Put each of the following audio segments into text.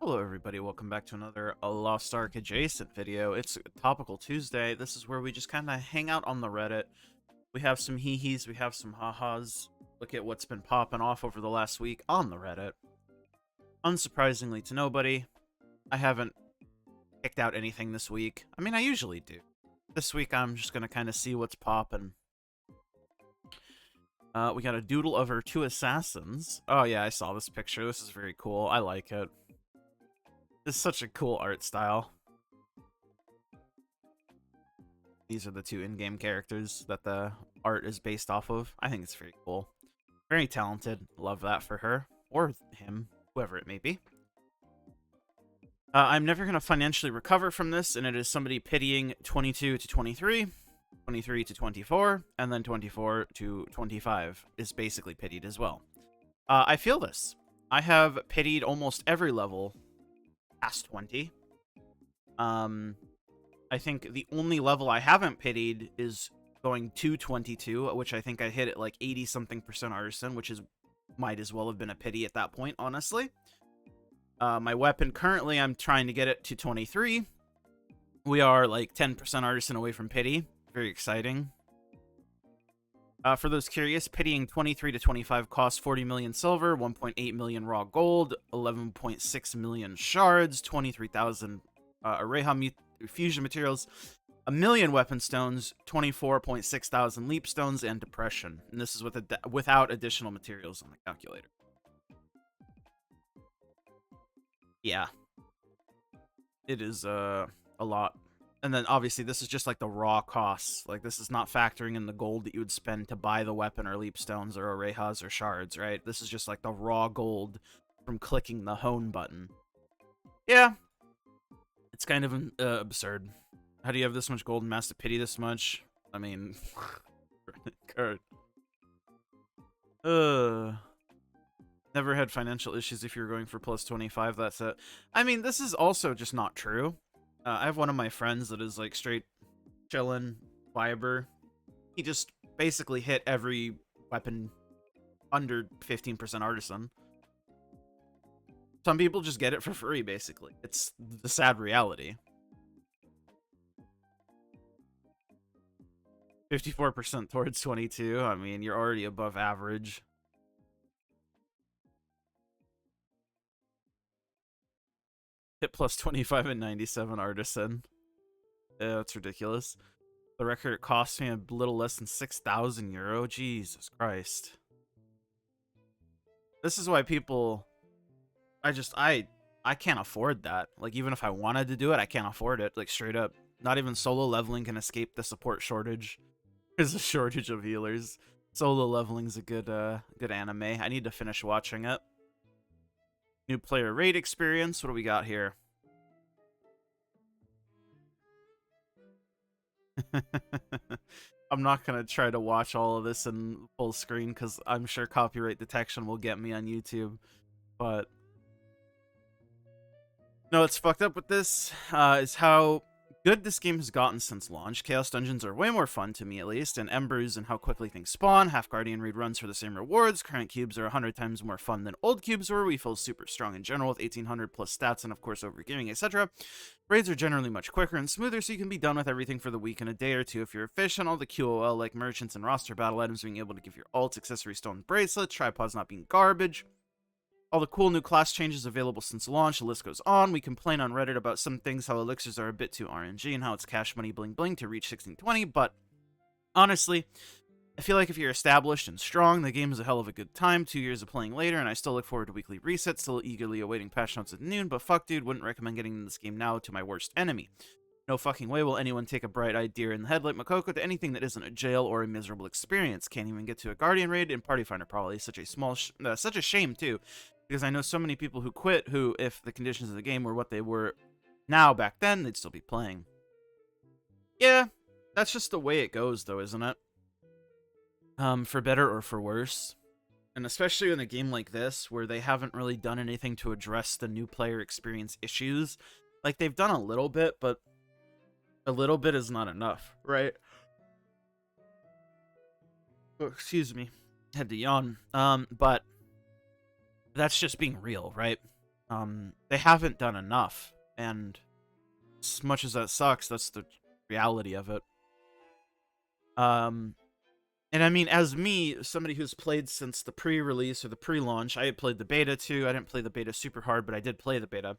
Hello everybody, welcome back to another Lost Ark adjacent video. It's Topical Tuesday. This is where we just kind of hang out on the Reddit. We have some hee-hees, we have some ha-has. Look at what's been popping off over the last week on the Reddit. Unsurprisingly to nobody, I haven't picked out anything this week. I mean, I usually do. This week I'm just going to kind of see what's popping. We got a doodle of our two assassins. Oh yeah, I saw this picture. This is very cool. I like it. It's such a cool art style. These are the two in-game characters that the art is based off of. I think it's very cool. Very talented. Love that for her. Or him. Whoever it may be. I'm never going to financially recover from this, and it is somebody pitying 22 to 23, 23 to 24, and then 24 to 25 is basically pitied as well. I feel this. I have pitied almost every level past 20. I think the only level I haven't pitied is going to 22, which I think I hit at like 80-something% artisan, which is might as well have been a pity at that point, honestly. My weapon, currently, I'm trying to get it to 23. We are like 10% artisan away from pity. Very exciting. For those curious, pitying 23 to 25 costs 40 million silver, 1.8 million raw gold, 11.6 million shards, 23,000 Areha fusion materials, a million weapon stones, 24.6 thousand leap stones, and depression. And this is without additional materials on the calculator. Yeah. It is a lot. And then, obviously, this is just, like, the raw costs. Like, this is not factoring in the gold that you would spend to buy the weapon or leap stones or orehas or shards, right? This is just, like, the raw gold from clicking the hone button. Yeah. It's kind of absurd. How do you have this much gold and mass to pity this much? I mean... Kurt. Never had financial issues if you were going for plus 25, that's it. I mean, this is also just not true. I have one of my friends that is like straight chillin' fiber. He just basically hit every weapon under 15% artisan. Some people just get it for free, basically. It's the sad reality. 54% towards 22. I mean, you're already above average. Hit plus 25 and 97 artisan. Yeah, that's ridiculous. The record cost me a little less than 6,000 euro. Jesus Christ. This is why people... I can't afford that. Like, even if I wanted to do it, I can't afford it. Like, straight up. Not even solo leveling can escape the support shortage. There's a shortage of healers. Solo leveling's a good anime. I need to finish watching it. New player raid experience. What do we got here? I'm not going to try to watch all of this in full screen because I'm sure copyright detection will get me on YouTube. But no, what's fucked up with this is how good this game has gotten since launch. Chaos Dungeons are way more fun, to me at least, and Embers and how quickly things spawn. Half Guardian raid runs for the same rewards. Current cubes are 100 times more fun than old cubes were. We feel super strong in general with 1800 plus stats and of course overgearing, etc. Raids are generally much quicker and smoother, so you can be done with everything for the week in a day or two if you're efficient. All the QOL like merchants and roster battle items being able to give your alt, accessory stone bracelets, tripods not being garbage. All the cool new class changes available since launch, the list goes on. We complain on Reddit about some things, how elixirs are a bit too RNG and how it's cash money bling bling to reach 1620, but honestly, I feel like if you're established and strong, the game is a hell of a good time. 2 years of playing later, and I still look forward to weekly resets, still eagerly awaiting patch notes at noon, but fuck dude, wouldn't recommend getting in this game now to my worst enemy. No fucking way will anyone take a bright-eyed deer in the headlight Makoko to anything that isn't a jail or a miserable experience. Can't even get to a Guardian raid in Party Finder probably. Such a shame too. Because I know so many people who quit who, if the conditions of the game were what they were now back then, they'd still be playing. Yeah, that's just the way it goes, though, isn't it? For better or for worse. And especially in a game like this, where they haven't really done anything to address the new player experience issues. Like, they've done a little bit, but a little bit is not enough, right? Oh, excuse me. Had to yawn. But... that's just being real, right? They haven't done enough, and as much as that sucks, that's the reality of it. And I mean, as me, somebody who's played since the pre-release or the pre-launch, I had played the beta too. I didn't play the beta super hard, but I did play the beta.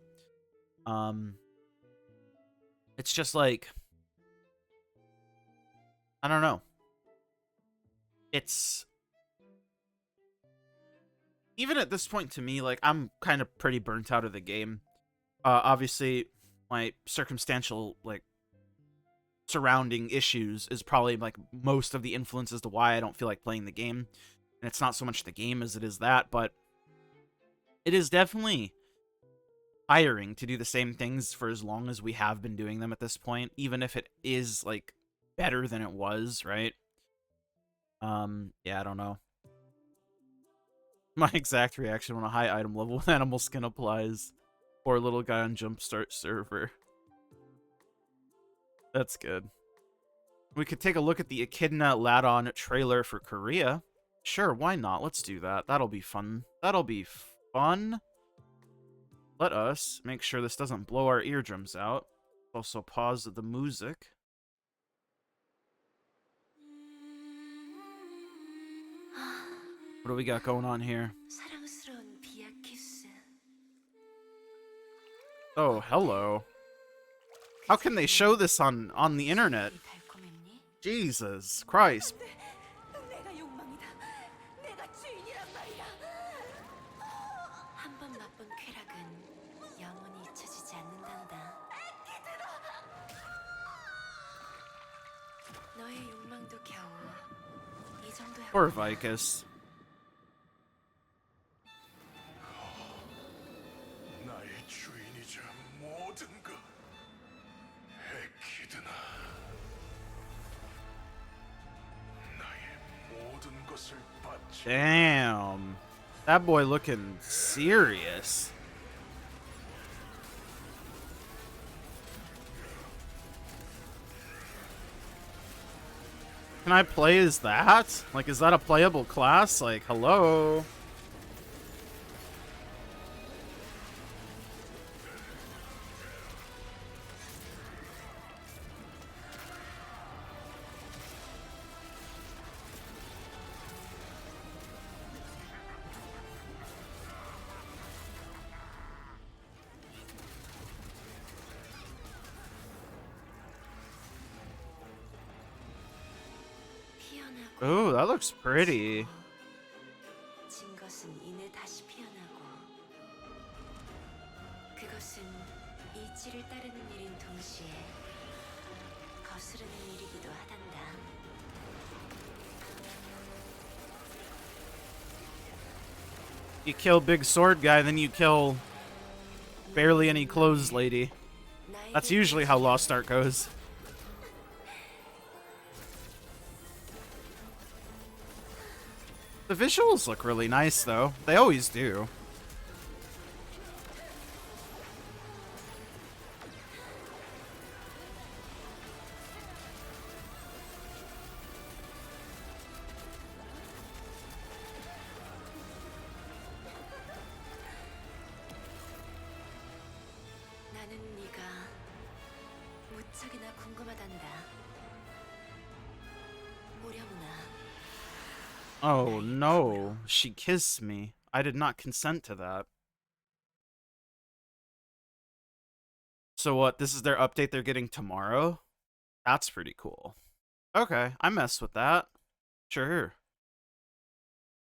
It's just like, I don't know. It's even at this point to me, like, I'm kind of pretty burnt out of the game. Obviously, my circumstantial, like, surrounding issues is probably, like, most of the influence as to why I don't feel like playing the game. And it's not so much the game as it is that, but it is definitely tiring to do the same things for as long as we have been doing them at this point, even if it is, like, better than it was, right? Yeah, I don't know. My exact reaction when a high item level with animal skin applies. Poor little guy on Jumpstart server. That's good. We could take a look at the Echidna Ladon trailer for Korea. Sure, why not? Let's do that. That'll be fun. That'll be fun. Let us make sure this doesn't blow our eardrums out. Also pause the music. What do we got going on here? Oh, hello. How can they show this on the internet? Jesus Christ. Poor Vicus. Damn. That boy looking serious. Can I play as that? Like, is that a playable class? Like, hello? Oh, that looks pretty. You kill big sword guy, then you kill barely any clothes lady. That's usually how Lost Ark goes. The visuals look really nice, though. They always do. Oh no, she kissed me. I did not consent to that. So what, this is their update they're getting tomorrow? That's pretty cool. Okay, I mess with that. Sure.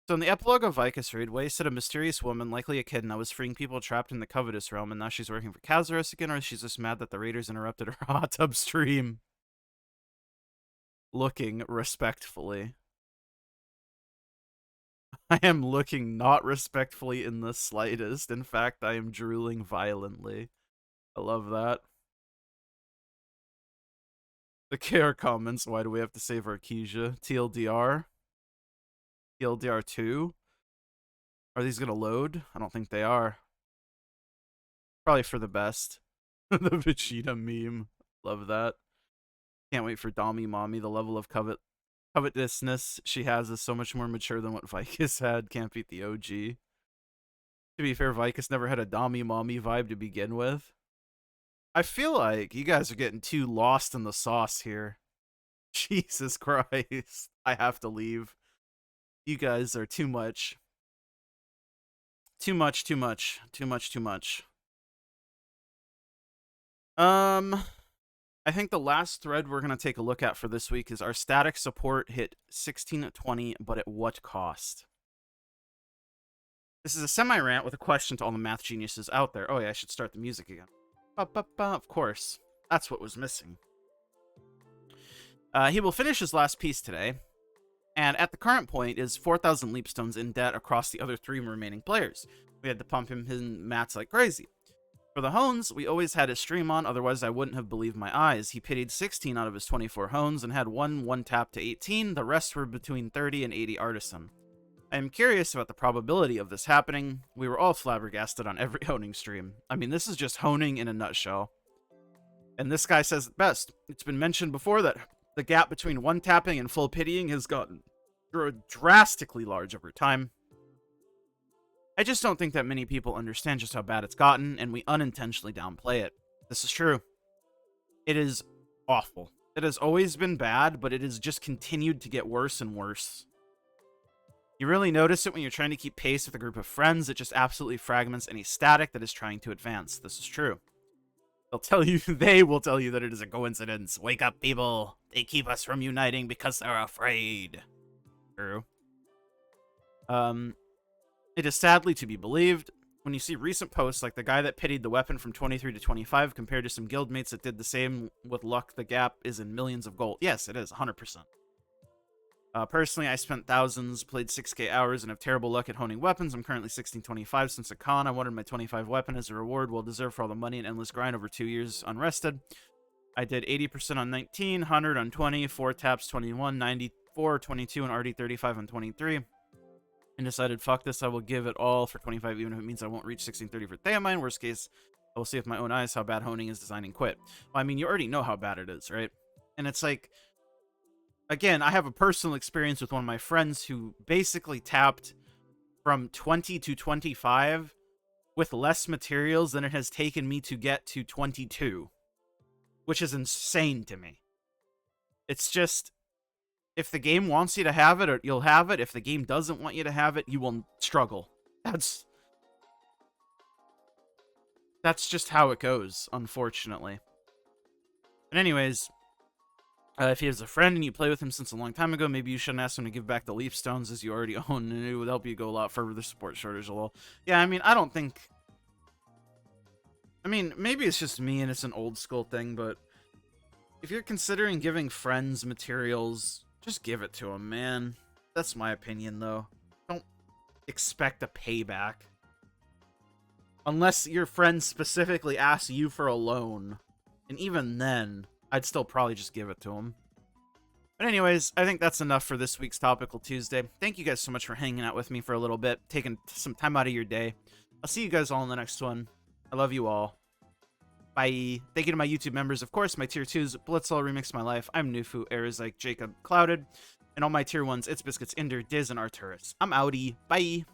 So in the epilogue of Vicus Reed, Wasted, a mysterious woman, likely Echidna, was freeing people trapped in the Covetous Realm, and now she's working for Kazaros again, or she's just mad that the raiders interrupted her hot tub stream. Looking respectfully. I am looking not respectfully in the slightest. In fact, I am drooling violently. I love that. The care comments, why do we have to save Arkesia? TLDR? TLDR 2? Are these gonna load? I don't think they are. Probably for the best. The Vegeta meme. Love that. Can't wait for Dami Mommy. The level of covetousness she has is so much more mature than what Vicus had. Can't beat the OG. To be fair, Vicus never had a Dommy Mommy vibe to begin with. I feel like you guys are getting too lost in the sauce here. Jesus Christ. I have to leave. You guys are too much. Too much, too much. Too much, too much. I think the last thread we're going to take a look at for this week is our static support hit 1620, but at what cost? This is a semi-rant with a question to all the math geniuses out there. Oh yeah, I should start the music again. Of course. That's what was missing. He will finish his last piece today, and at the current point is 4,000 leapstones in debt across the other 3 remaining players. We had to pump him in mats like crazy. For the hones, we always had his stream on, otherwise I wouldn't have believed my eyes. He pitied 16 out of his 24 hones and had one tap to 18. The rest were between 30 and 80 artisan. I am curious about the probability of this happening. We were all flabbergasted on every honing stream. I mean, this is just honing in a nutshell. And this guy says it best. It's been mentioned before that the gap between one tapping and full pitying has gotten drastically large over time. I just don't think that many people understand just how bad it's gotten, and we unintentionally downplay it. This is true. It is awful. It has always been bad, but it has just continued to get worse and worse. You really notice it when you're trying to keep pace with a group of friends. It just absolutely fragments any static that is trying to advance. This is true. They will tell you that it is a coincidence. Wake up, people. They keep us from uniting because they're afraid. True. It is sadly to be believed. When you see recent posts like the guy that pitied the weapon from 23 to 25 compared to some guildmates that did the same with luck, the gap is in millions of gold. Yes, it is, 100%. Personally, I spent thousands, played 6k hours, and have terrible luck at honing weapons. I'm currently 1625 since a con. I wanted my 25 weapon as a reward, well deserved for all the money and endless grind over 2 years unrested. I did 80% on 19, 100 on 20, 4 taps 21, 94, 22, and RD 35 on 23. And decided, fuck this, I will give it all for 25, even if it means I won't reach 1630 for Theomine. Worst case, I will see with my own eyes how bad honing is designed and quit. Well, I mean, you already know how bad it is, right? And it's like, again, I have a personal experience with one of my friends who basically tapped from 20 to 25 with less materials than it has taken me to get to 22, which is insane to me. It's just, if the game wants you to have it, you'll have it. If the game doesn't want you to have it, you will struggle. That's just how it goes, unfortunately. But anyways, if he has a friend and you play with him since a long time ago, maybe you shouldn't ask him to give back the leaf stones as you already own, and it would help you go a lot further with the support shortage. Yeah, I mean, I don't think... I mean, maybe it's just me and it's an old school thing, but if you're considering giving friends materials, just give it to them, man. That's my opinion, though. Don't expect a payback. Unless your friend specifically asks you for a loan. And even then, I'd still probably just give it to them. But anyways, I think that's enough for this week's Topical Tuesday. Thank you guys so much for hanging out with me for a little bit, taking some time out of your day. I'll see you guys all in the next one. I love you all. Bye. Thank you to my YouTube members, of course, my Tier 2s, Blitzall, Remix My Life, I'm Nufu, Arizike, Jacob, Clouded, and all my Tier 1s, It's Biscuits, Inder, Diz, and Arturus. I'm outie. Bye.